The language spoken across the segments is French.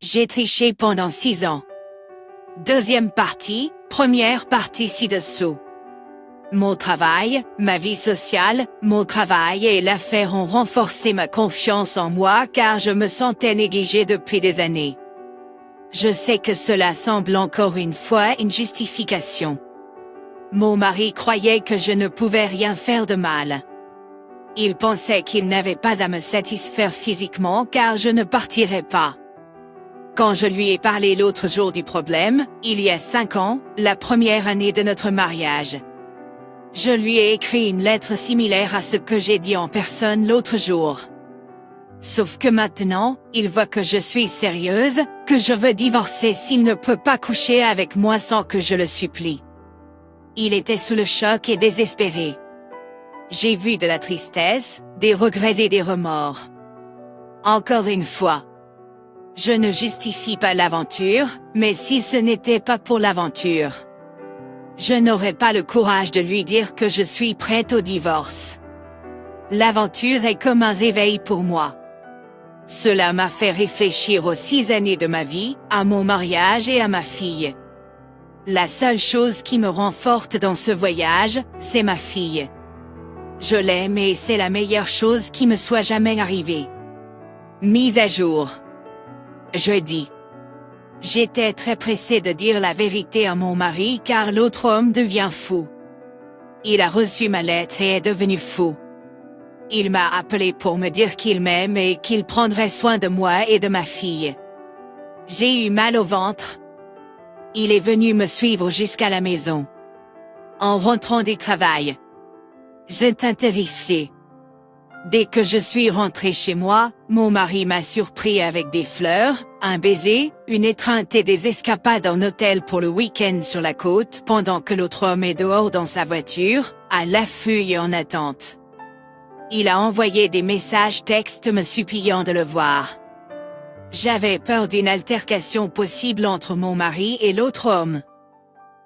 J'ai triché pendant 6 ans. Deuxième partie, première partie ci-dessous. Mon travail, ma vie sociale, mon travail et l'affaire ont renforcé ma confiance en moi car je me sentais négligée depuis des années. Je sais que cela semble encore une fois une justification. Mon mari croyait que je ne pouvais rien faire de mal. Il pensait qu'il n'avait pas à me satisfaire physiquement car je ne partirais pas. Quand je lui ai parlé l'autre jour du problème, il y a 5 ans, la première année de notre mariage. Je lui ai écrit une lettre similaire à ce que j'ai dit en personne l'autre jour. Sauf que maintenant, il voit que je suis sérieuse, que je veux divorcer s'il ne peut pas coucher avec moi sans que je le supplie. Il était sous le choc et désespéré. J'ai vu de la tristesse, des regrets et des remords. Encore une fois. Je ne justifie pas l'aventure, mais si ce n'était pas pour l'aventure, je n'aurais pas le courage de lui dire que je suis prête au divorce. L'aventure est comme un réveil pour moi. Cela m'a fait réfléchir aux 6 années de ma vie, à mon mariage et à ma fille. La seule chose qui me rend forte dans ce voyage, c'est ma fille. Je l'aime et c'est la meilleure chose qui me soit jamais arrivée. Mise à jour. Jeudi. J'étais très pressée de dire la vérité à mon mari car l'autre homme devient fou. Il a reçu ma lettre et est devenu fou. Il m'a appelé pour me dire qu'il m'aime et qu'il prendrait soin de moi et de ma fille. J'ai eu mal au ventre. Il est venu me suivre jusqu'à la maison. En rentrant du travail, j'étais terrifiée. Dès que je suis rentrée chez moi, mon mari m'a surpris avec des fleurs, un baiser, une étreinte et des escapades en hôtel pour le week-end sur la côte pendant que l'autre homme est dehors dans sa voiture, à l'affût et en attente. Il a envoyé des messages textes me suppliant de le voir. J'avais peur d'une altercation possible entre mon mari et l'autre homme.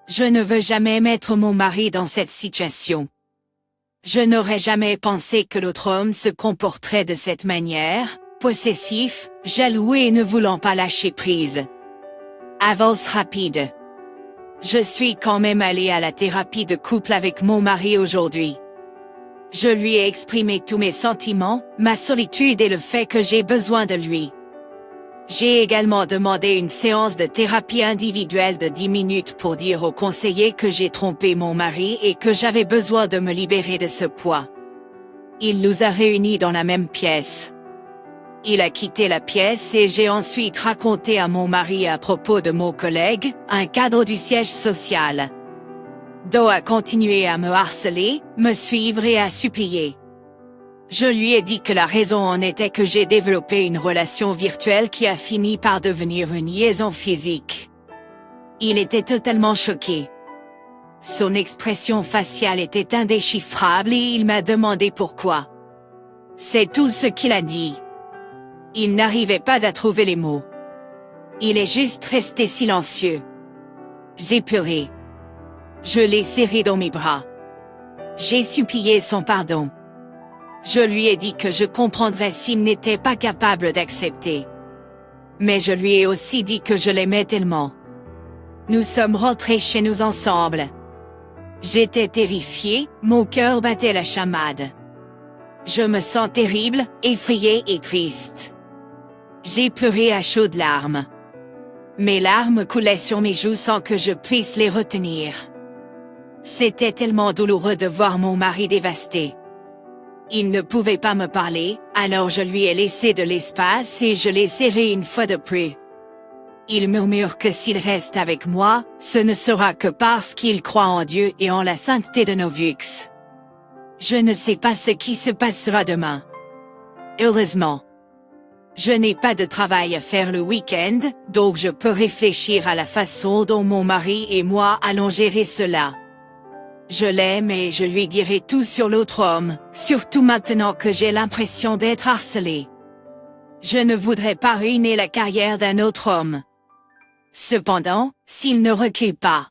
Je ne veux jamais mettre mon mari dans cette situation. Je n'aurais jamais pensé que l'autre homme se comporterait de cette manière, possessif, jaloux et ne voulant pas lâcher prise. Avance rapide. Je suis quand même allée à la thérapie de couple avec mon mari aujourd'hui. Je lui ai exprimé tous mes sentiments, ma solitude et le fait que j'ai besoin de lui. J'ai également demandé une séance de thérapie individuelle de 10 minutes pour dire au conseiller que j'ai trompé mon mari et que j'avais besoin de me libérer de ce poids. Il nous a réunis dans la même pièce. Il a quitté la pièce et j'ai ensuite raconté à mon mari à propos de mon collègue, un cadre du siège social. Do a continué à me harceler, me suivre et à supplier. Je lui ai dit que la raison en était que j'ai développé une relation virtuelle qui a fini par devenir une liaison physique. Il était totalement choqué. Son expression faciale était indéchiffrable et il m'a demandé pourquoi. C'est tout ce qu'il a dit. Il n'arrivait pas à trouver les mots. Il est juste resté silencieux. J'ai pleuré. Je l'ai serré dans mes bras. J'ai supplié son pardon. Je lui ai dit que je comprendrais s'il n'était pas capable d'accepter. Mais je lui ai aussi dit que je l'aimais tellement. Nous sommes rentrés chez nous ensemble. J'étais terrifiée, mon cœur battait la chamade. Je me sens terrible, effrayée et triste. J'ai pleuré à chaudes larmes. Mes larmes coulaient sur mes joues sans que je puisse les retenir. C'était tellement douloureux de voir mon mari dévasté. Il ne pouvait pas me parler, alors je lui ai laissé de l'espace et je l'ai serré une fois de plus. Il murmure que s'il reste avec moi, ce ne sera que parce qu'il croit en Dieu et en la sainteté de nos vies. Je ne sais pas ce qui se passera demain. Heureusement. Je n'ai pas de travail à faire le week-end, donc je peux réfléchir à la façon dont mon mari et moi allons gérer cela. Je l'aime et je lui dirai tout sur l'autre homme, surtout maintenant que j'ai l'impression d'être harcelée. Je ne voudrais pas ruiner la carrière d'un autre homme. Cependant, s'il ne recule pas,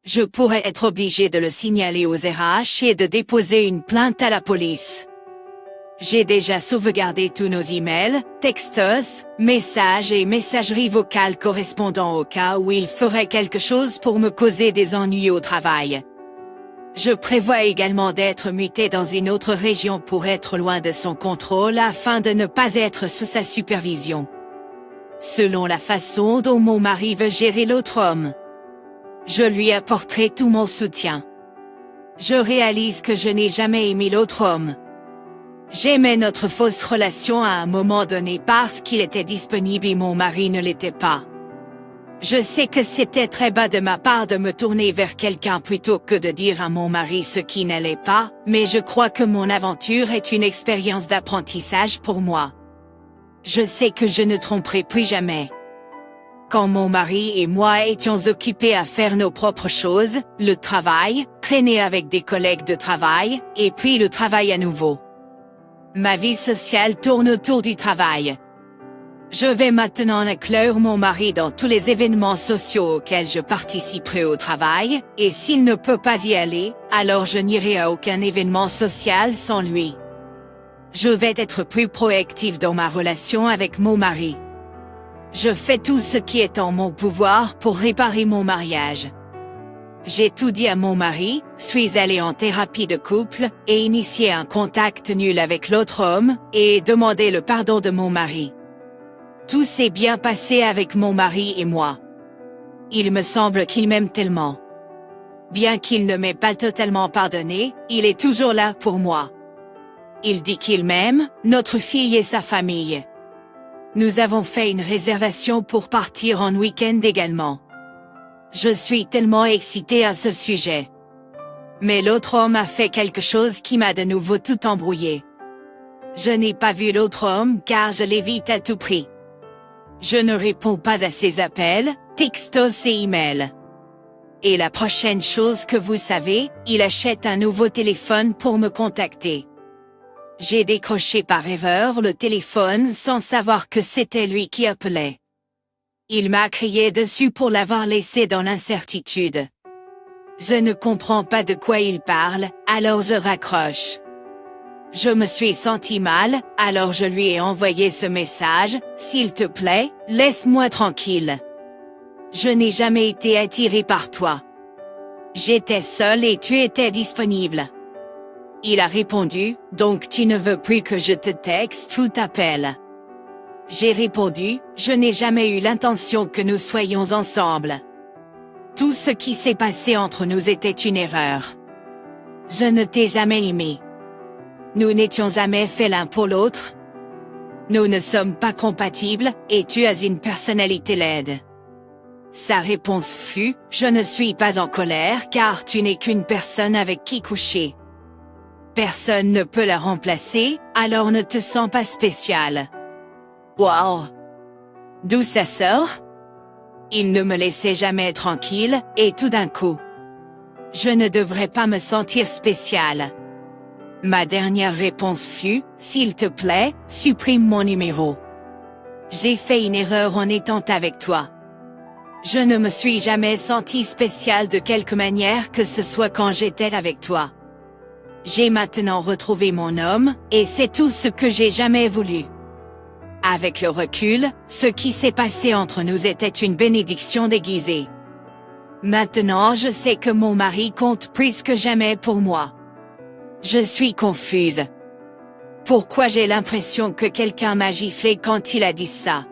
je pourrais être obligée de le signaler aux RH et de déposer une plainte à la police. J'ai déjà sauvegardé tous nos emails, textos, messages et messageries vocales correspondant au cas où il ferait quelque chose pour me causer des ennuis au travail. Je prévois également d'être muté dans une autre région pour être loin de son contrôle afin de ne pas être sous sa supervision. Selon la façon dont mon mari veut gérer l'autre homme, je lui apporterai tout mon soutien. Je réalise que je n'ai jamais aimé l'autre homme. J'aimais notre fausse relation à un moment donné parce qu'il était disponible et mon mari ne l'était pas. Je sais que c'était très bas de ma part de me tourner vers quelqu'un plutôt que de dire à mon mari ce qui n'allait pas, mais je crois que mon aventure est une expérience d'apprentissage pour moi. Je sais que je ne tromperai plus jamais. Quand mon mari et moi étions occupés à faire nos propres choses, le travail, traîner avec des collègues de travail, et puis le travail à nouveau. Ma vie sociale tourne autour du travail. Je vais maintenant inclure mon mari dans tous les événements sociaux auxquels je participerai au travail, et s'il ne peut pas y aller, alors je n'irai à aucun événement social sans lui. Je vais être plus proactive dans ma relation avec mon mari. Je fais tout ce qui est en mon pouvoir pour réparer mon mariage. J'ai tout dit à mon mari, suis allée en thérapie de couple, et initié un contact nul avec l'autre homme, et demandé le pardon de mon mari. Tout s'est bien passé avec mon mari et moi. Il me semble qu'il m'aime tellement. Bien qu'il ne m'ait pas totalement pardonné, il est toujours là pour moi. Il dit qu'il m'aime, notre fille et sa famille. Nous avons fait une réservation pour partir en week-end également. Je suis tellement excitée à ce sujet. Mais l'autre homme a fait quelque chose qui m'a de nouveau tout embrouillé. Je n'ai pas vu l'autre homme car je l'évite à tout prix. Je ne réponds pas à ses appels, textos et emails. Et la prochaine chose que vous savez, il achète un nouveau téléphone pour me contacter. J'ai décroché par erreur le téléphone sans savoir que c'était lui qui appelait. Il m'a crié dessus pour l'avoir laissé dans l'incertitude. Je ne comprends pas de quoi il parle, alors je raccroche. Je me suis senti mal, alors je lui ai envoyé ce message, « S'il te plaît, laisse-moi tranquille. Je n'ai jamais été attiré par toi. J'étais seule et tu étais disponible. » Il a répondu, « Donc tu ne veux plus que je te texte ou t'appelle. » J'ai répondu, « Je n'ai jamais eu l'intention que nous soyons ensemble. Tout ce qui s'est passé entre nous était une erreur. Je ne t'ai jamais aimé. Nous n'étions jamais faits l'un pour l'autre. Nous ne sommes pas compatibles, et tu as une personnalité laide. » Sa réponse fut, « Je ne suis pas en colère car tu n'es qu'une personne avec qui coucher. Personne ne peut la remplacer, alors ne te sens pas spécial. » Wow! D'où ça sort? Il ne me laissait jamais tranquille, et tout d'un coup. Je ne devrais pas me sentir spécial. Ma dernière réponse fut, « S'il te plaît, supprime mon numéro. J'ai fait une erreur en étant avec toi. Je ne me suis jamais senti spécial de quelque manière que ce soit quand j'étais avec toi. J'ai maintenant retrouvé mon homme, et c'est tout ce que j'ai jamais voulu. » Avec le recul, ce qui s'est passé entre nous était une bénédiction déguisée. Maintenant je sais que mon mari compte plus que jamais pour moi. Je suis confuse. Pourquoi j'ai l'impression que quelqu'un m'a giflé quand il a dit ça?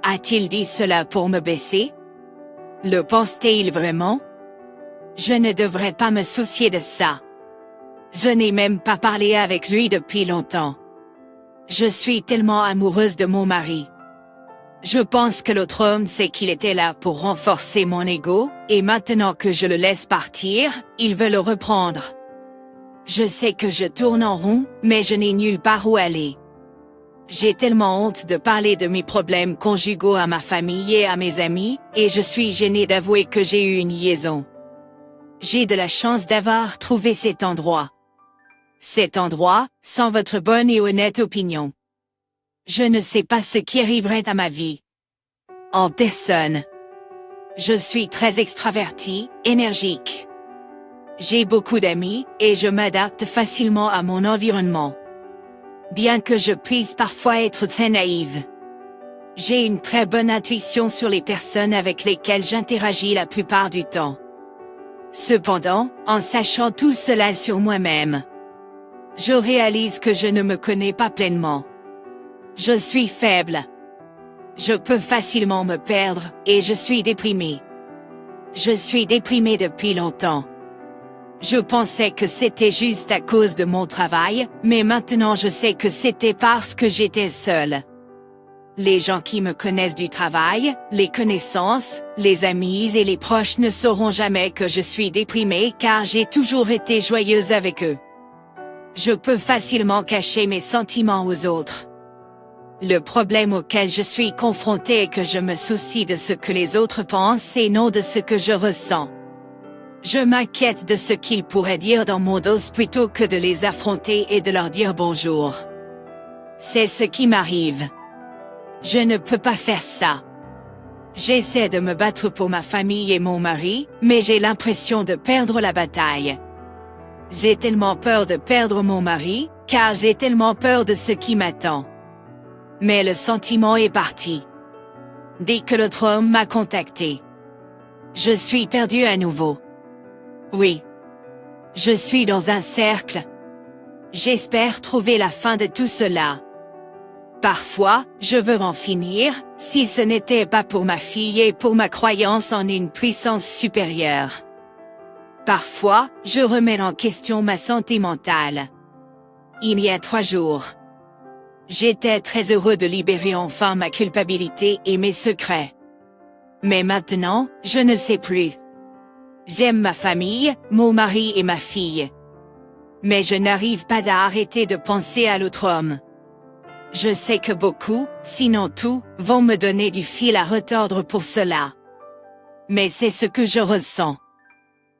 A-t-il dit cela pour me baisser? Le pense-t-il vraiment? Je ne devrais pas me soucier de ça. Je n'ai même pas parlé avec lui depuis longtemps. Je suis tellement amoureuse de mon mari. Je pense que l'autre homme sait qu'il était là pour renforcer mon ego, et maintenant que je le laisse partir, il veut le reprendre. Je sais que je tourne en rond, mais je n'ai nulle part où aller. J'ai tellement honte de parler de mes problèmes conjugaux à ma famille et à mes amis, et je suis gênée d'avouer que j'ai eu une liaison. J'ai de la chance d'avoir trouvé cet endroit. Cet endroit, sans votre bonne et honnête opinion. Je ne sais pas ce qui arriverait à ma vie. En personne. Je suis très extravertie, énergique. J'ai beaucoup d'amis, et je m'adapte facilement à mon environnement. bien que je puisse parfois être très naïve. J'ai une très bonne intuition sur les personnes avec lesquelles j'interagis la plupart du temps. Cependant, en sachant tout cela sur moi-même, je réalise que je ne me connais pas pleinement. Je suis faible. Je peux facilement me perdre, et je suis déprimée. Je suis déprimée depuis longtemps. Je pensais que c'était juste à cause de mon travail, mais maintenant je sais que c'était parce que j'étais seule. Les gens qui me connaissent du travail, les connaissances, les amis et les proches ne sauront jamais que je suis déprimée car j'ai toujours été joyeuse avec eux. Je peux facilement cacher mes sentiments aux autres. Le problème auquel je suis confrontée est que je me soucie de ce que les autres pensent et non de ce que je ressens. Je m'inquiète de ce qu'ils pourraient dire dans mon dos plutôt que de les affronter et de leur dire bonjour. C'est ce qui m'arrive. Je ne peux pas faire ça. J'essaie de me battre pour ma famille et mon mari, mais j'ai l'impression de perdre la bataille. J'ai tellement peur de perdre mon mari, car j'ai tellement peur de ce qui m'attend. Mais le sentiment est parti. Dès que l'autre homme m'a contacté, je suis perdue à nouveau. Oui. Je suis dans un cercle. J'espère trouver la fin de tout cela. Parfois, je veux en finir, si ce n'était pas pour ma fille et pour ma croyance en une puissance supérieure. Parfois, je remets en question ma santé mentale. Il y a 3 jours, j'étais très heureux de libérer enfin ma culpabilité et mes secrets. Mais maintenant, je ne sais plus. J'aime ma famille, mon mari et ma fille. Mais je n'arrive pas à arrêter de penser à l'autre homme. Je sais que beaucoup, sinon tout, vont me donner du fil à retordre pour cela. Mais c'est ce que je ressens.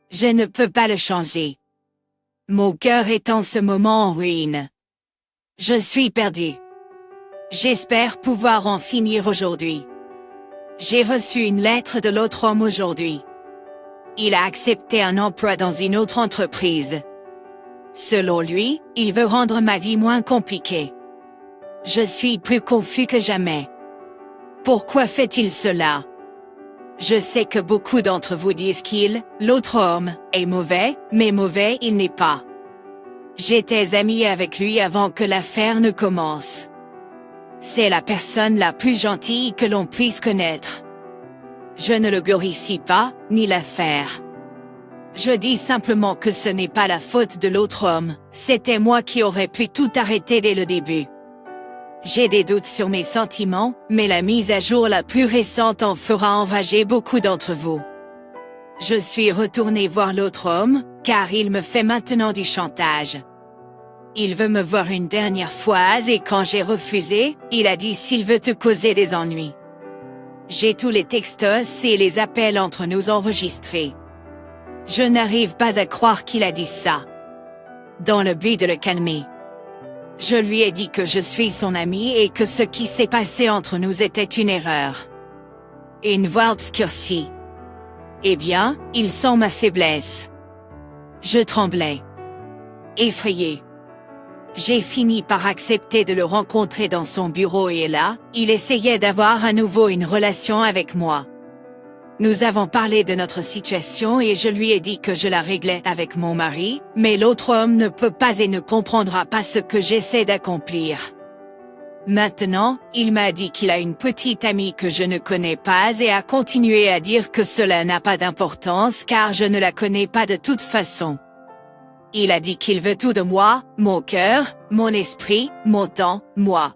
Je ne peux pas le changer. Mon cœur est en ce moment en ruine. Je suis perdue. J'espère pouvoir en finir aujourd'hui. J'ai reçu une lettre de l'autre homme aujourd'hui. Il a accepté un emploi dans une autre entreprise. Selon lui, il veut rendre ma vie moins compliquée. Je suis plus confus que jamais. Pourquoi fait-il cela? Je sais que beaucoup d'entre vous disent l'autre homme, est mauvais, mais mauvais il n'est pas. J'étais amie avec lui avant que l'affaire ne commence. C'est la personne la plus gentille que l'on puisse connaître. Je ne le glorifie pas, ni l'affaire. Je dis simplement que ce n'est pas la faute de l'autre homme, c'était moi qui aurais pu tout arrêter dès le début. J'ai des doutes sur mes sentiments, mais la mise à jour la plus récente en fera enrager beaucoup d'entre vous. Je suis retournée voir l'autre homme, car il me fait maintenant du chantage. Il veut me voir une dernière fois et quand j'ai refusé, il a dit s'il veut te causer des ennuis. J'ai tous les textos et les appels entre nous enregistrés. Je n'arrive pas à croire qu'il a dit ça. Dans le but de le calmer, je lui ai dit que je suis son ami et que ce qui s'est passé entre nous était une erreur. Une voie obscurcie. Eh bien, il sent ma faiblesse. Je tremblais. Effrayée. J'ai fini par accepter de le rencontrer dans son bureau et là, il essayait d'avoir à nouveau une relation avec moi. Nous avons parlé de notre situation et je lui ai dit que je la réglais avec mon mari, mais l'autre homme ne peut pas et ne comprendra pas ce que j'essaie d'accomplir. Maintenant, il m'a dit qu'il a une petite amie que je ne connais pas et a continué à dire que cela n'a pas d'importance car je ne la connais pas de toute façon. Il a dit qu'il veut tout de moi, mon cœur, mon esprit, mon temps, moi.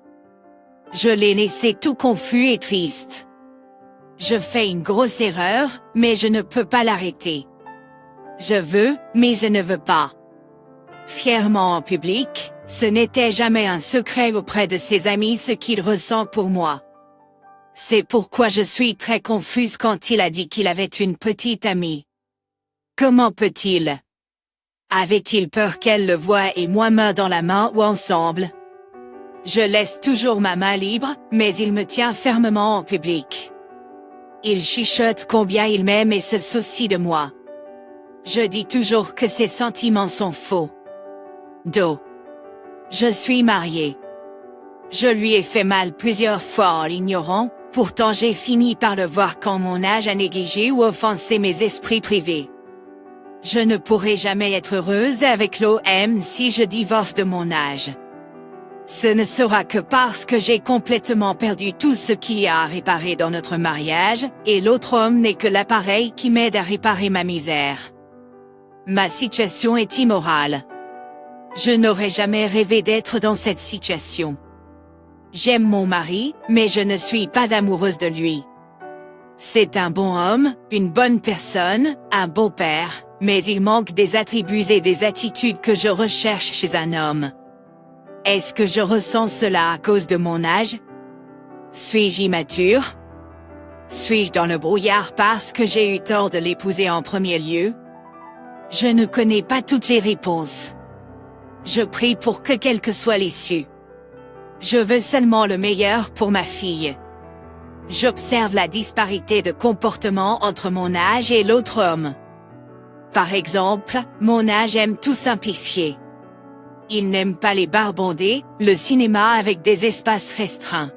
Je l'ai laissé tout confus et triste. Je fais une grosse erreur, mais je ne peux pas l'arrêter. Je veux, mais je ne veux pas. Fièrement en public, ce n'était jamais un secret auprès de ses amis ce qu'il ressent pour moi. C'est pourquoi je suis très confuse quand il a dit qu'il avait une petite amie. Comment peut-il? Avait-il peur qu'elle le voie et moi main dans la main ou ensemble? Je laisse toujours ma main libre, mais il me tient fermement en public. Il chuchote combien il m'aime et se soucie de moi. Je dis toujours que ses sentiments sont faux. Je suis mariée. Je lui ai fait mal plusieurs fois en l'ignorant, pourtant j'ai fini par le voir quand mon âge a négligé ou offensé mes esprits privés. Je ne pourrai jamais être heureuse avec l'homme si je divorce de mon âge. Ce ne sera que parce que j'ai complètement perdu tout ce qu'il y a à réparer dans notre mariage, et l'autre homme n'est que l'appareil qui m'aide à réparer ma misère. Ma situation est immorale. Je n'aurais jamais rêvé d'être dans cette situation. J'aime mon mari, mais je ne suis pas amoureuse de lui. C'est un bon homme, une bonne personne, un beau père, mais il manque des attributs et des attitudes que je recherche chez un homme. Est-ce que je ressens cela à cause de mon âge? Suis-je immature? Suis-je dans le brouillard parce que j'ai eu tort de l'épouser en premier lieu? Je ne connais pas toutes les réponses. Je prie pour que quelle que soit l'issue. Je veux seulement le meilleur pour ma fille. J'observe la disparité de comportement entre mon âge et l'autre homme. Par exemple, mon âge aime tout simplifier. Il n'aime pas les bars bondés, le cinéma avec des espaces restreints.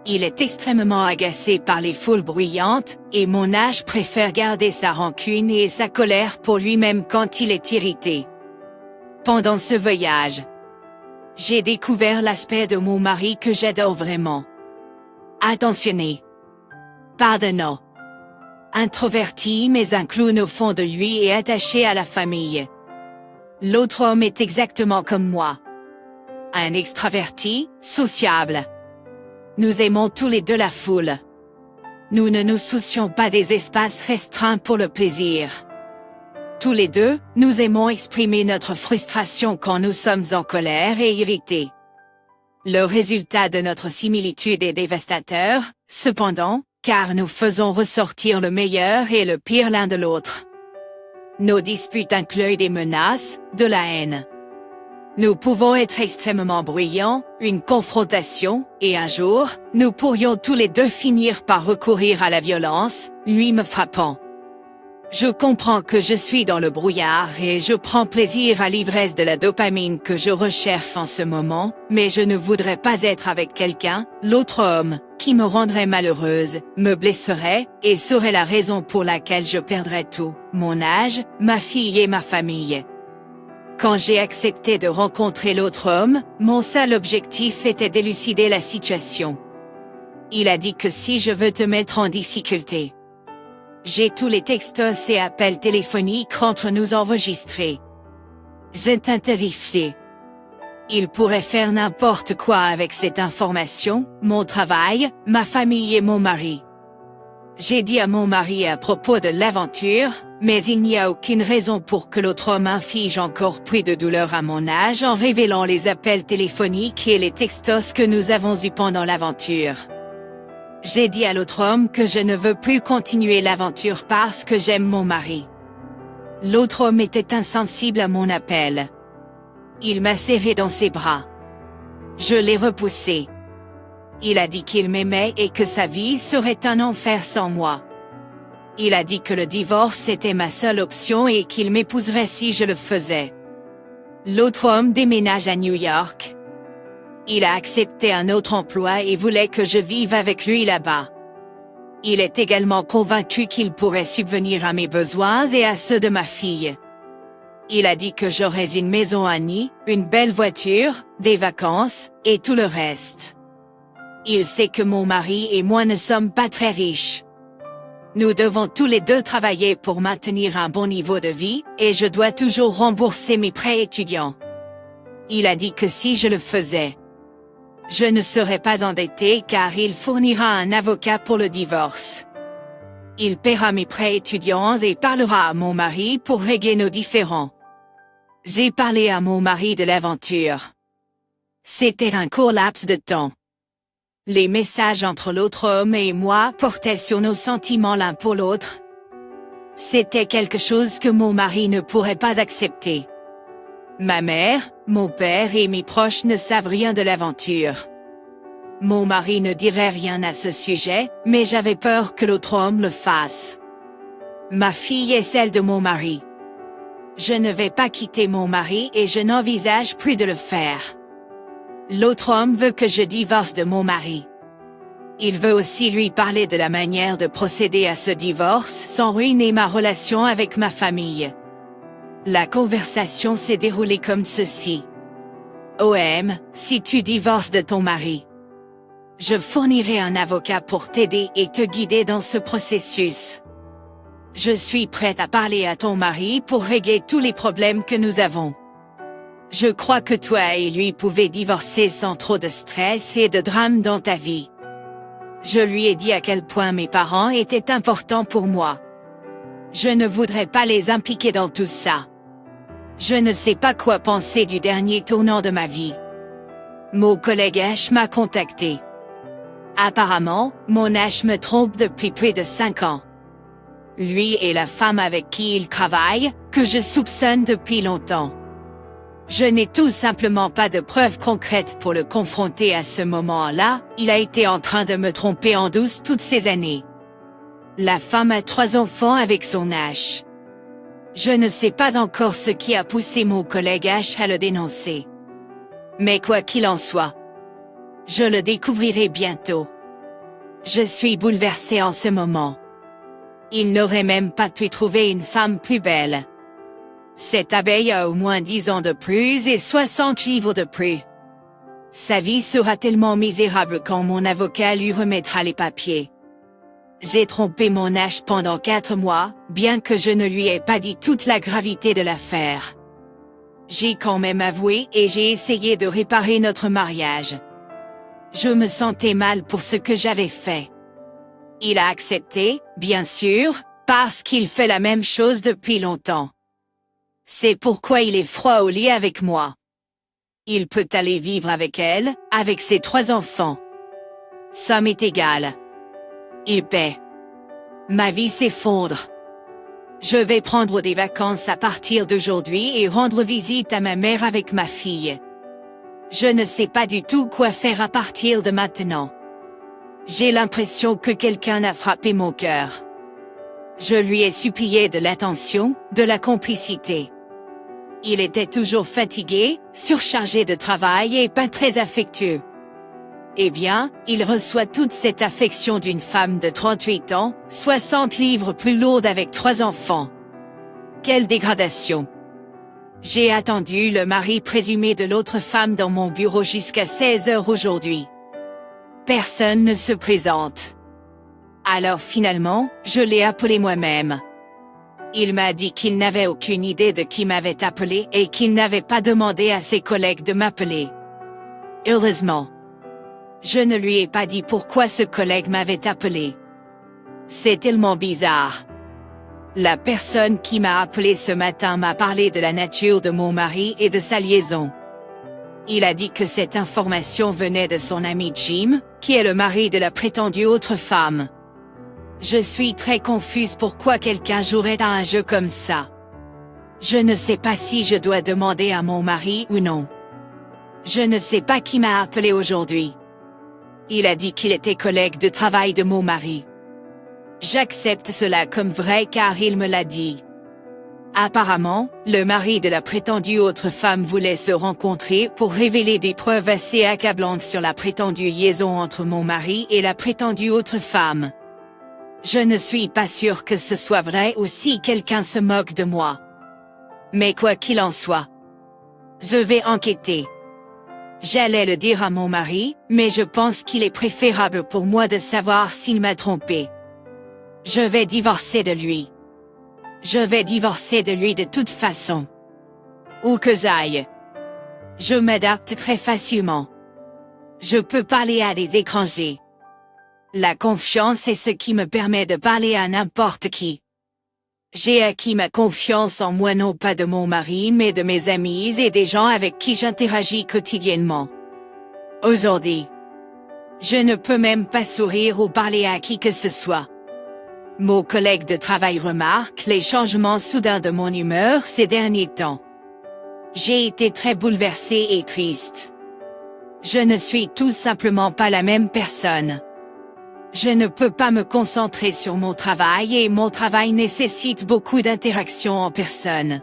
Il est extrêmement agacé par les foules bruyantes, et mon âge préfère garder sa rancune et sa colère pour lui-même quand il est irrité. Pendant ce voyage, j'ai découvert l'aspect de mon mari que j'adore vraiment. Attentionné, pardonnant, introverti mais un clown au fond de lui et attaché à la famille. L'autre homme est exactement comme moi. Un extraverti, sociable. Nous aimons tous les deux la foule. Nous ne nous soucions pas des espaces restreints pour le plaisir. Tous les deux, nous aimons exprimer notre frustration quand nous sommes en colère et irrités. Le résultat de notre similitude est dévastateur, cependant, car nous faisons ressortir le meilleur et le pire l'un de l'autre. Nos disputes incluent des menaces, de la haine. Nous pouvons être extrêmement bruyants, une confrontation, et un jour, nous pourrions tous les deux finir par recourir à la violence, lui me frappant. Je comprends que je suis dans le brouillard et je prends plaisir à l'ivresse de la dopamine que je recherche en ce moment, mais je ne voudrais pas être avec quelqu'un, l'autre homme, qui me rendrait malheureuse, me blesserait, et serait la raison pour laquelle je perdrais tout, mon âge, ma fille et ma famille. Quand j'ai accepté de rencontrer l'autre homme, mon seul objectif était d'élucider la situation. Il a dit que si je veux te mettre en difficulté, j'ai tous les textos et appels téléphoniques entre nous enregistrés. C'est intéressé. Il pourrait faire n'importe quoi avec cette information, mon travail, ma famille et mon mari. J'ai dit à mon mari à propos de l'aventure, mais il n'y a aucune raison pour que l'autre homme inflige encore plus de douleur à mon âge en révélant les appels téléphoniques et les textos que nous avons eus pendant l'aventure. J'ai dit à l'autre homme que je ne veux plus continuer l'aventure parce que j'aime mon mari. L'autre homme était insensible à mon appel. Il m'a serré dans ses bras. Je l'ai repoussé. Il a dit qu'il m'aimait et que sa vie serait un enfer sans moi. Il a dit que le divorce était ma seule option et qu'il m'épouserait si je le faisais. L'autre homme déménage à New York. Il a accepté un autre emploi et voulait que je vive avec lui là-bas. Il est également convaincu qu'il pourrait subvenir à mes besoins et à ceux de ma fille. Il a dit que j'aurais une maison à Nice, une belle voiture, des vacances, et tout le reste. Il sait que mon mari et moi ne sommes pas très riches. Nous devons tous les deux travailler pour maintenir un bon niveau de vie, et je dois toujours rembourser mes prêts étudiants. Il a dit que si je le faisais, je ne serais pas endetté car il fournira un avocat pour le divorce. Il paiera mes prêts étudiants et parlera à mon mari pour régler nos différends. J'ai parlé à mon mari de l'aventure. C'était un court laps de temps. Les messages entre l'autre homme et moi portaient sur nos sentiments l'un pour l'autre. C'était quelque chose que mon mari ne pourrait pas accepter. Ma mère, mon père et mes proches ne savent rien de l'aventure. Mon mari ne dirait rien à ce sujet, mais j'avais peur que l'autre homme le fasse. Ma fille est celle de mon mari. Je ne vais pas quitter mon mari et je n'envisage plus de le faire. L'autre homme veut que je divorce de mon mari. Il veut aussi lui parler de la manière de procéder à ce divorce sans ruiner ma relation avec ma famille. La conversation s'est déroulée comme ceci. OM, si tu divorces de ton mari, je fournirai un avocat pour t'aider et te guider dans ce processus. Je suis prête à parler à ton mari pour régler tous les problèmes que nous avons. Je crois que toi et lui pouvez divorcer sans trop de stress et de drame dans ta vie. Je lui ai dit à quel point mes parents étaient importants pour moi. Je ne voudrais pas les impliquer dans tout ça. Je ne sais pas quoi penser du dernier tournant de ma vie. Mon collègue Ash m'a contacté. Apparemment, mon Ash me trompe depuis plus de 5 ans. Lui et la femme avec qui il travaille, que je soupçonne depuis longtemps. Je n'ai tout simplement pas de preuves concrètes pour le confronter à ce moment-là, il a été en train de me tromper en douce toutes ces années. La femme a 3 enfants avec son Ash. Je ne sais pas encore ce qui a poussé mon collègue Ash à le dénoncer. Mais quoi qu'il en soit, je le découvrirai bientôt. Je suis bouleversée en ce moment. Il n'aurait même pas pu trouver une femme plus belle. Cette abeille a au moins 10 ans de plus et 60 livres de plus. Sa vie sera tellement misérable quand mon avocat lui remettra les papiers. J'ai trompé mon Ash pendant 4 mois, bien que je ne lui ai pas dit toute la gravité de l'affaire. J'ai quand même avoué et j'ai essayé de réparer notre mariage. Je me sentais mal pour ce que j'avais fait. Il a accepté, bien sûr, parce qu'il fait la même chose depuis longtemps. C'est pourquoi il est froid au lit avec moi. Il peut aller vivre avec elle, avec ses 3 enfants. Ça m'est égal. Il paie. Ma vie s'effondre. Je vais prendre des vacances à partir d'aujourd'hui et rendre visite à ma mère avec ma fille. Je ne sais pas du tout quoi faire à partir de maintenant. J'ai l'impression que quelqu'un a frappé mon cœur. Je lui ai supplié de l'attention, de la complicité. Il était toujours fatigué, surchargé de travail et pas très affectueux. Eh bien, il reçoit toute cette affection d'une femme de 38 ans, 60 livres plus lourde avec 3 enfants. Quelle dégradation! J'ai attendu le mari présumé de l'autre femme dans mon bureau jusqu'à 16 heures aujourd'hui. Personne ne se présente. Alors finalement, je l'ai appelé moi-même. Il m'a dit qu'il n'avait aucune idée de qui m'avait appelé et qu'il n'avait pas demandé à ses collègues de m'appeler. Heureusement. Je ne lui ai pas dit pourquoi ce collègue m'avait appelé. C'est tellement bizarre. La personne qui m'a appelé ce matin m'a parlé de la nature de mon mari et de sa liaison. Il a dit que cette information venait de son ami Jim, qui est le mari de la prétendue autre femme. Je suis très confuse pourquoi quelqu'un jouerait à un jeu comme ça. Je ne sais pas si je dois demander à mon mari ou non. Je ne sais pas qui m'a appelé aujourd'hui. Il a dit qu'il était collègue de travail de mon mari. J'accepte cela comme vrai car il me l'a dit. Apparemment, le mari de la prétendue autre femme voulait se rencontrer pour révéler des preuves assez accablantes sur la prétendue liaison entre mon mari et la prétendue autre femme. Je ne suis pas sûre que ce soit vrai ou si quelqu'un se moque de moi. Mais quoi qu'il en soit, je vais enquêter. J'allais le dire à mon mari, mais je pense qu'il est préférable pour moi de savoir s'il m'a trompé. Je vais divorcer de lui. Je vais divorcer de lui de toute façon. Où que j'aille. Je m'adapte très facilement. Je peux parler à des étrangers. La confiance est ce qui me permet de parler à n'importe qui. J'ai acquis ma confiance en moi non pas de mon mari mais de mes amis et des gens avec qui j'interagis quotidiennement. Aujourd'hui, je ne peux même pas sourire ou parler à qui que ce soit. Mon collègue de travail remarque les changements soudains de mon humeur ces derniers temps. J'ai été très bouleversée et triste. Je ne suis tout simplement pas la même personne. Je ne peux pas me concentrer sur mon travail et mon travail nécessite beaucoup d'interactions en personne.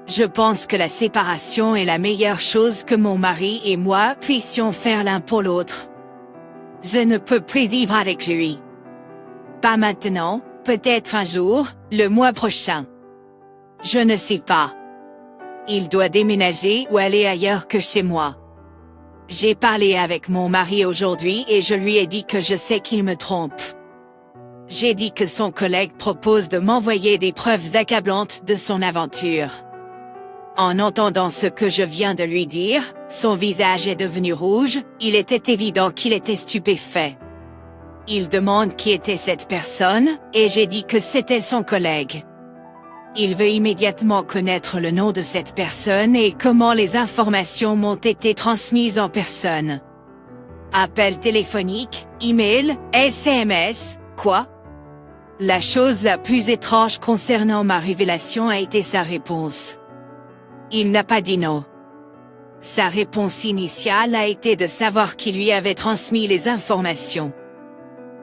Je pense que la séparation est la meilleure chose que mon mari et moi puissions faire l'un pour l'autre. Je ne peux plus vivre avec lui. Pas maintenant, peut-être un jour, le mois prochain. Je ne sais pas. Il doit déménager ou aller ailleurs que chez moi. J'ai parlé avec mon mari aujourd'hui et je lui ai dit que je sais qu'il me trompe. J'ai dit que son collègue propose de m'envoyer des preuves accablantes de son aventure. En entendant ce que je viens de lui dire, son visage est devenu rouge, il était évident qu'il était stupéfait. Il demande qui était cette personne, et j'ai dit que c'était son collègue. Il veut immédiatement connaître le nom de cette personne et comment les informations m'ont été transmises en personne. Appel téléphonique, email, SMS, quoi? La chose la plus étrange concernant ma révélation a été sa réponse. Il n'a pas dit non. Sa réponse initiale a été de savoir qui lui avait transmis les informations.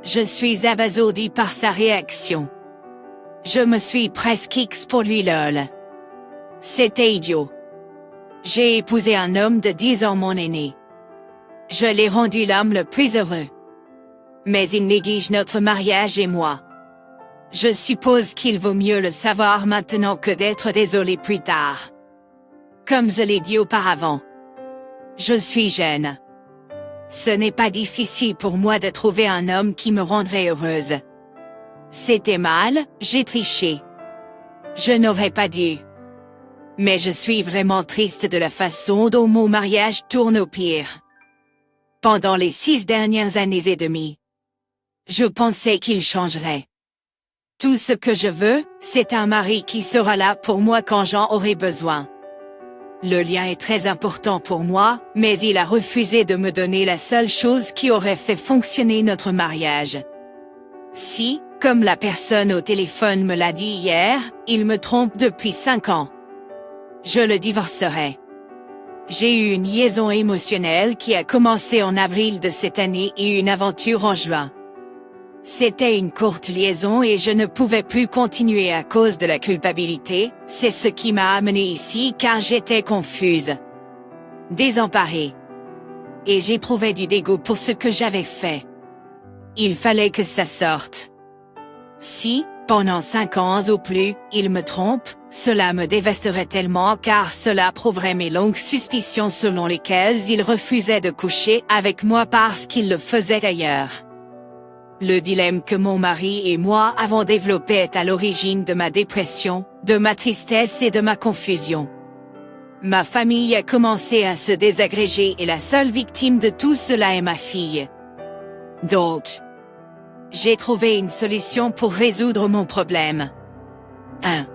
Je suis abasourdi par sa réaction. Je me suis presque X pour lui lol. C'était idiot. J'ai épousé un homme de 10 ans mon aîné. Je l'ai rendu l'homme le plus heureux. Mais il néglige notre mariage et moi. Je suppose qu'il vaut mieux le savoir maintenant que d'être désolé plus tard. Comme je l'ai dit auparavant. Je suis jeune. Ce n'est pas difficile pour moi de trouver un homme qui me rendrait heureuse. C'était mal, j'ai triché. Je n'aurais pas dû. Mais je suis vraiment triste de la façon dont mon mariage tourne au pire. Pendant les 6 dernières années et demie, je pensais qu'il changerait. Tout ce que je veux, c'est un mari qui sera là pour moi quand j'en aurai besoin. Le lien est très important pour moi, mais il a refusé de me donner la seule chose qui aurait fait fonctionner notre mariage. Si, comme la personne au téléphone me l'a dit hier, il me trompe depuis 5 ans, je le divorcerai. J'ai eu une liaison émotionnelle qui a commencé en avril de cette année et une aventure en juin. C'était une courte liaison et je ne pouvais plus continuer à cause de la culpabilité, c'est ce qui m'a amené ici car j'étais confuse, désemparée. Et j'éprouvais du dégoût pour ce que j'avais fait. Il fallait que ça sorte. Si, pendant 5 ans ou plus, il me trompe, cela me dévasterait tellement car cela prouverait mes longues suspicions selon lesquelles il refusait de coucher avec moi parce qu'il le faisait ailleurs. Le dilemme que mon mari et moi avons développé est à l'origine de ma dépression, de ma tristesse et de ma confusion. Ma famille a commencé à se désagréger et la seule victime de tout cela est ma fille. Donc, j'ai trouvé une solution pour résoudre mon problème. 1.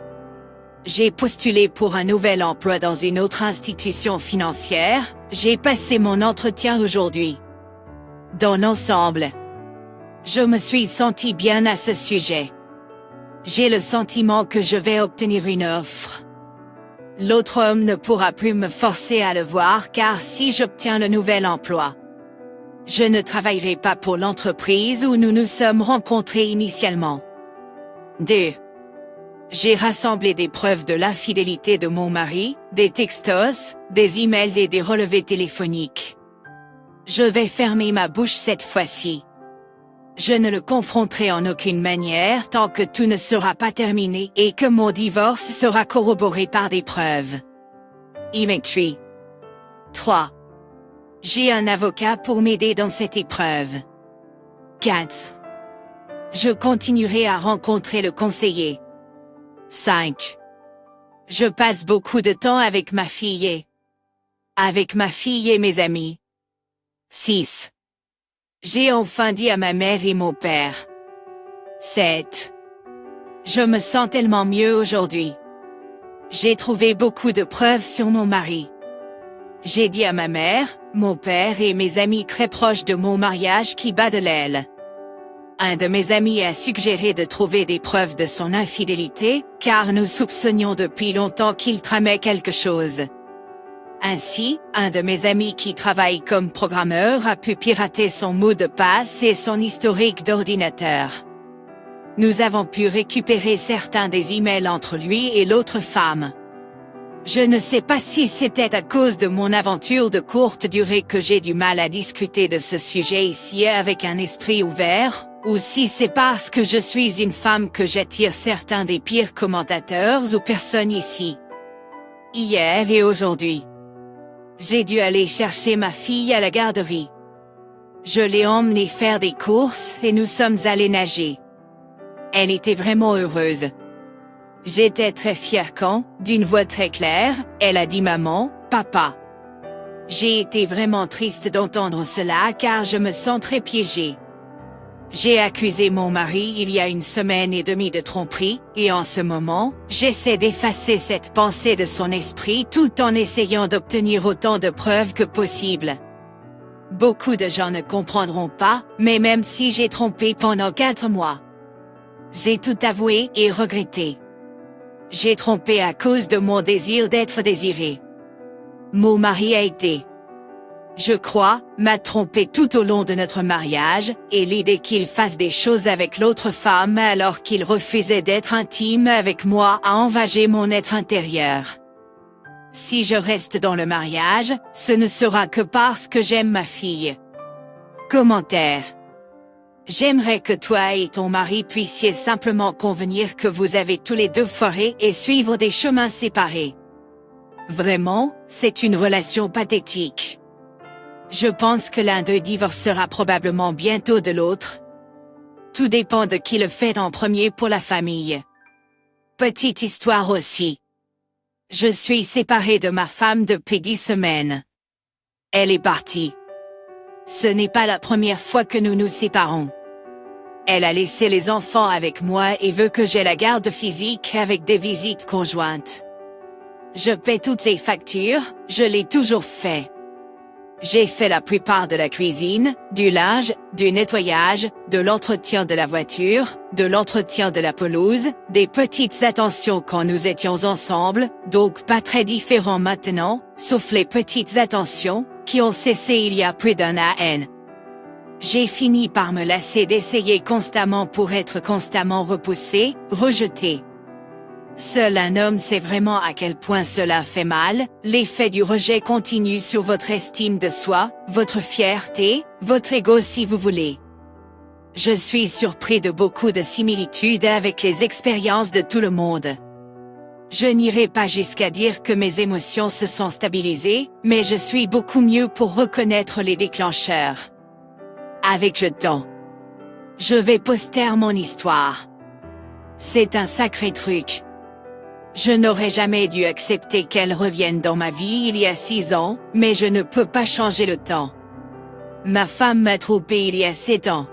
J'ai postulé pour un nouvel emploi dans une autre institution financière, j'ai passé mon entretien aujourd'hui. Dans l'ensemble, je me suis senti bien à ce sujet. J'ai le sentiment que je vais obtenir une offre. L'autre homme ne pourra plus me forcer à le voir car si j'obtiens le nouvel emploi, je ne travaillerai pas pour l'entreprise où nous nous sommes rencontrés initialement. 2. J'ai rassemblé des preuves de l'infidélité de mon mari, des textos, des emails et des relevés téléphoniques. Je vais fermer ma bouche cette fois-ci. Je ne le confronterai en aucune manière tant que tout ne sera pas terminé et que mon divorce sera corroboré par des preuves. Imagery. 3. J'ai un avocat pour m'aider dans cette épreuve. 4. Je continuerai à rencontrer le conseiller. 5. Je passe beaucoup de temps avec ma fille et mes amis. 6. J'ai enfin dit à ma mère et mon père. 7. Je me sens tellement mieux aujourd'hui. J'ai trouvé beaucoup de preuves sur mon mari. J'ai dit à ma mère, mon père et mes amis très proches de mon mariage qui bat de l'aile. Un de mes amis a suggéré de trouver des preuves de son infidélité, car nous soupçonnions depuis longtemps qu'il tramait quelque chose. Ainsi, un de mes amis qui travaille comme programmeur a pu pirater son mot de passe et son historique d'ordinateur. Nous avons pu récupérer certains des emails entre lui et l'autre femme. Je ne sais pas si c'était à cause de mon aventure de courte durée que j'ai du mal à discuter de ce sujet ici avec un esprit ouvert, ou si c'est parce que je suis une femme que j'attire certains des pires commentateurs ou personnes ici. Hier et aujourd'hui, j'ai dû aller chercher ma fille à la garderie. Je l'ai emmenée faire des courses et nous sommes allés nager. Elle était vraiment heureuse. J'étais très fière quand, d'une voix très claire, elle a dit maman, papa. J'ai été vraiment triste d'entendre cela car je me sens très piégée. J'ai accusé mon mari il y a 1 semaine et demie de tromperie, et en ce moment, j'essaie d'effacer cette pensée de son esprit tout en essayant d'obtenir autant de preuves que possible. Beaucoup de gens ne comprendront pas, mais même si j'ai trompé pendant 4 mois, j'ai tout avoué et regretté. J'ai trompé à cause de mon désir d'être désiré. Mon mari a été, je crois, m'a trompé tout au long de notre mariage, et l'idée qu'il fasse des choses avec l'autre femme alors qu'il refusait d'être intime avec moi a envahi mon être intérieur. Si je reste dans le mariage, ce ne sera que parce que j'aime ma fille. Commentaire. J'aimerais que toi et ton mari puissiez simplement convenir que vous avez tous les deux foiré et suivre des chemins séparés. Vraiment, c'est une relation pathétique. Je pense que l'un d'eux divorcera probablement bientôt de l'autre. Tout dépend de qui le fait en premier pour la famille. Petite histoire aussi. Je suis séparée de ma femme depuis 10 semaines. Elle est partie. Ce n'est pas la première fois que nous nous séparons. Elle a laissé les enfants avec moi et veut que j'aie la garde physique avec des visites conjointes. Je paie toutes les factures, je l'ai toujours fait. J'ai fait la plupart de la cuisine, du linge, du nettoyage, de l'entretien de la voiture, de l'entretien de la pelouse, des petites attentions quand nous étions ensemble, donc pas très différent maintenant, sauf les petites attentions, qui ont cessé il y a plus d'un an. J'ai fini par me lasser d'essayer constamment pour être constamment repoussé, rejeté. Seul un homme sait vraiment à quel point cela fait mal, l'effet du rejet continue sur votre estime de soi, votre fierté, votre ego si vous voulez. Je suis surpris de beaucoup de similitudes avec les expériences de tout le monde. Je n'irai pas jusqu'à dire que mes émotions se sont stabilisées, mais je suis beaucoup mieux pour reconnaître les déclencheurs. Avec le temps, je vais poster mon histoire. C'est un sacré truc. Je n'aurais jamais dû accepter qu'elle revienne dans ma vie il y a 6 ans, mais je ne peux pas changer le temps. Ma femme m'a trompé il y a 7 ans.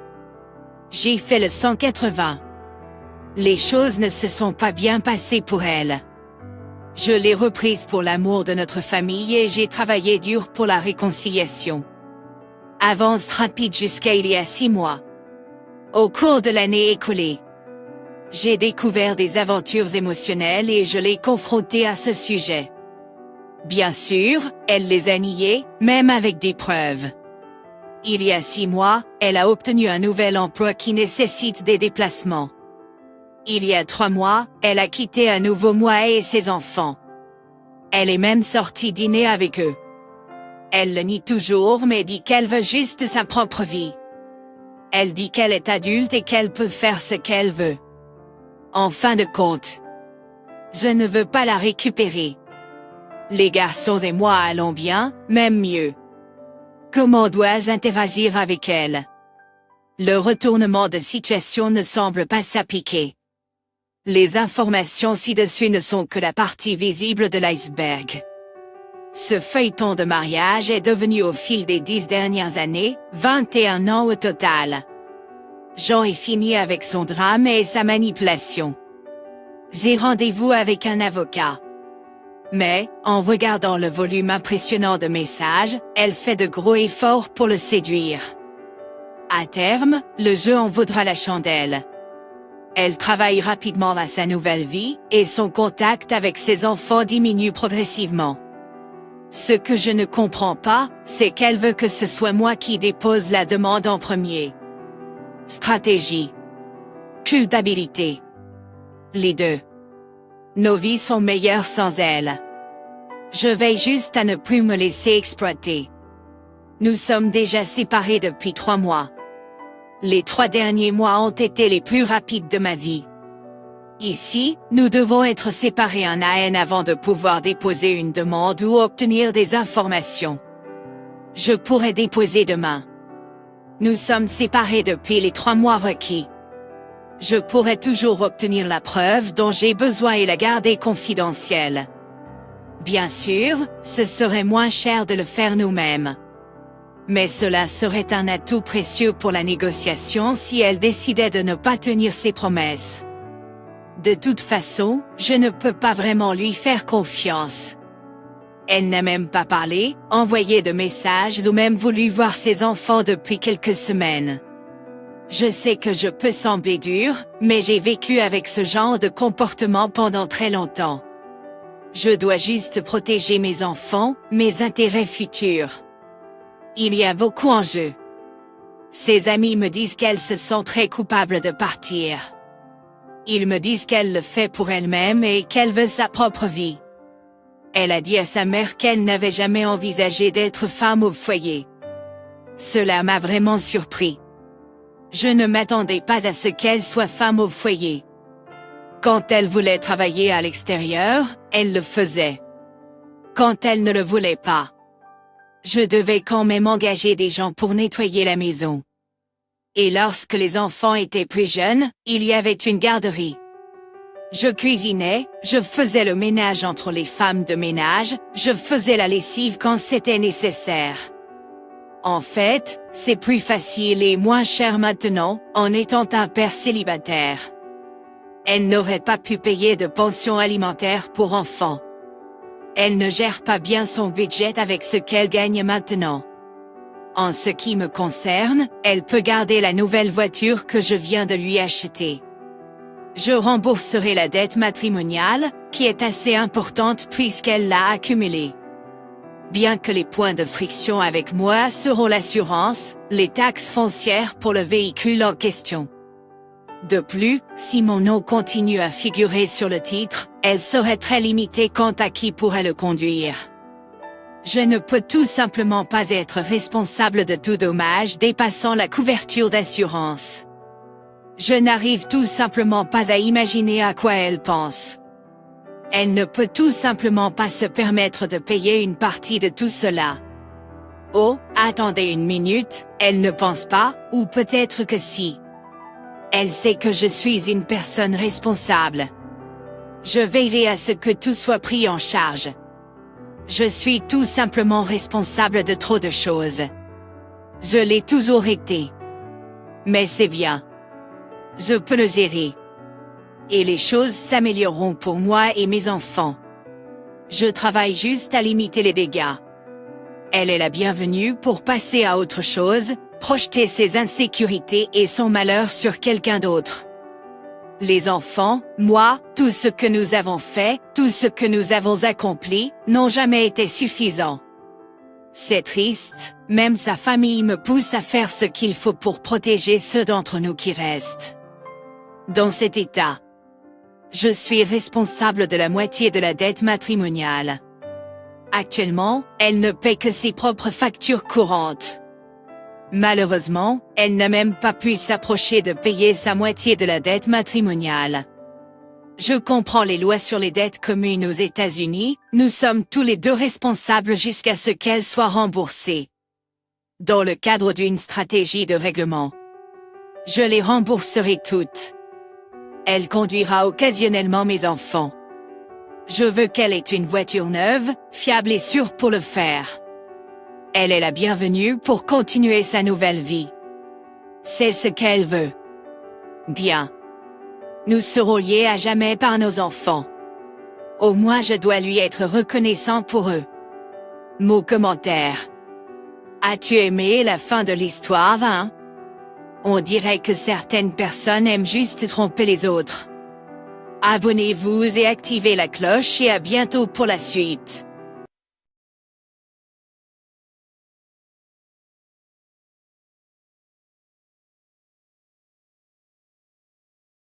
J'ai fait le 180. Les choses ne se sont pas bien passées pour elle. Je l'ai reprise pour l'amour de notre famille et j'ai travaillé dur pour la réconciliation. Avance rapide jusqu'à il y a 6 mois. Au cours de l'année écoulée, j'ai découvert des aventures émotionnelles et je l'ai confrontée à ce sujet. Bien sûr, elle les a niées, même avec des preuves. Il y a 6 mois, elle a obtenu un nouvel emploi qui nécessite des déplacements. Il y a 3 mois, elle a quitté à nouveau moi et ses enfants. Elle est même sortie dîner avec eux. Elle le nie toujours mais dit qu'elle veut juste sa propre vie. Elle dit qu'elle est adulte et qu'elle peut faire ce qu'elle veut. En fin de compte, je ne veux pas la récupérer. Les garçons et moi allons bien, même mieux. Comment dois-je interagir avec elle? Le retournement de situation ne semble pas s'appliquer. Les informations ci-dessus ne sont que la partie visible de l'iceberg. Ce feuilleton de mariage est devenu au fil des 10 dernières années, 21 ans au total. Jean est fini avec son drame et sa manipulation. J'ai rendez-vous avec un avocat. Mais, en regardant le volume impressionnant de messages, elle fait de gros efforts pour le séduire. À terme, le jeu en vaudra la chandelle. Elle travaille rapidement à sa nouvelle vie, et son contact avec ses enfants diminue progressivement. Ce que je ne comprends pas, c'est qu'elle veut que ce soit moi qui dépose la demande en premier. Stratégie. Culpabilité. Les deux. Nos vies sont meilleures sans elle. Je veille juste à ne plus me laisser exploiter. Nous sommes déjà séparés depuis 3 mois. Les 3 derniers mois ont été les plus rapides de ma vie. Ici, nous devons être séparés en AN avant de pouvoir déposer une demande ou obtenir des informations. Je pourrais déposer demain. Nous sommes séparés depuis les 3 mois requis. Je pourrais toujours obtenir la preuve dont j'ai besoin et la garder confidentielle. Bien sûr, ce serait moins cher de le faire nous-mêmes. Mais cela serait un atout précieux pour la négociation si elle décidait de ne pas tenir ses promesses. De toute façon, je ne peux pas vraiment lui faire confiance. Elle n'a même pas parlé, envoyé de messages ou même voulu voir ses enfants depuis quelques semaines. Je sais que je peux sembler dur, mais j'ai vécu avec ce genre de comportement pendant très longtemps. Je dois juste protéger mes enfants, mes intérêts futurs. Il y a beaucoup en jeu. Ses amis me disent qu'elle se sent très coupable de partir. Ils me disent qu'elle le fait pour elle-même et qu'elle veut sa propre vie. Elle a dit à sa mère qu'elle n'avait jamais envisagé d'être femme au foyer. Cela m'a vraiment surpris. Je ne m'attendais pas à ce qu'elle soit femme au foyer. Quand elle voulait travailler à l'extérieur, elle le faisait. Quand elle ne le voulait pas, je devais quand même engager des gens pour nettoyer la maison. Et lorsque les enfants étaient plus jeunes, il y avait une garderie. Je cuisinais, je faisais le ménage entre les femmes de ménage, je faisais la lessive quand c'était nécessaire. En fait, c'est plus facile et moins cher maintenant, en étant un père célibataire. Elle n'aurait pas pu payer de pension alimentaire pour enfants. Elle ne gère pas bien son budget avec ce qu'elle gagne maintenant. En ce qui me concerne, elle peut garder la nouvelle voiture que je viens de lui acheter. Je rembourserai la dette matrimoniale, qui est assez importante puisqu'elle l'a accumulée. Bien que les points de friction avec moi seront l'assurance, les taxes foncières pour le véhicule en question. De plus, si mon nom continue à figurer sur le titre, elle serait très limitée quant à qui pourrait le conduire. Je ne peux tout simplement pas être responsable de tout dommage dépassant la couverture d'assurance. Je n'arrive tout simplement pas à imaginer à quoi elle pense. Elle ne peut tout simplement pas se permettre de payer une partie de tout cela. Oh, attendez une minute, elle ne pense pas, ou peut-être que si. Elle sait que je suis une personne responsable. Je veillerai à ce que tout soit pris en charge. Je suis tout simplement responsable de trop de choses. Je l'ai toujours été. Mais c'est bien. Je peux le gérer. Et les choses s'amélioreront pour moi et mes enfants. Je travaille juste à limiter les dégâts. Elle est la bienvenue pour passer à autre chose, projeter ses insécurités et son malheur sur quelqu'un d'autre. Les enfants, moi, tout ce que nous avons fait, tout ce que nous avons accompli, n'ont jamais été suffisants. C'est triste, même sa famille me pousse à faire ce qu'il faut pour protéger ceux d'entre nous qui restent. Dans cet état, je suis responsable de la moitié de la dette matrimoniale. Actuellement, elle ne paie que ses propres factures courantes. Malheureusement, elle n'a même pas pu s'approcher de payer sa moitié de la dette matrimoniale. Je comprends les lois sur les dettes communes aux États-Unis, nous sommes tous les deux responsables jusqu'à ce qu'elles soient remboursées. Dans le cadre d'une stratégie de règlement, je les rembourserai toutes. Elle conduira occasionnellement mes enfants. Je veux qu'elle ait une voiture neuve, fiable et sûre pour le faire. Elle est la bienvenue pour continuer sa nouvelle vie. C'est ce qu'elle veut. Bien. Nous serons liés à jamais par nos enfants. Au moins je dois lui être reconnaissant pour eux. Mot commentaire. As-tu aimé la fin de l'histoire, hein? On dirait que certaines personnes aiment juste tromper les autres. Abonnez-vous et activez la cloche et à bientôt pour la suite.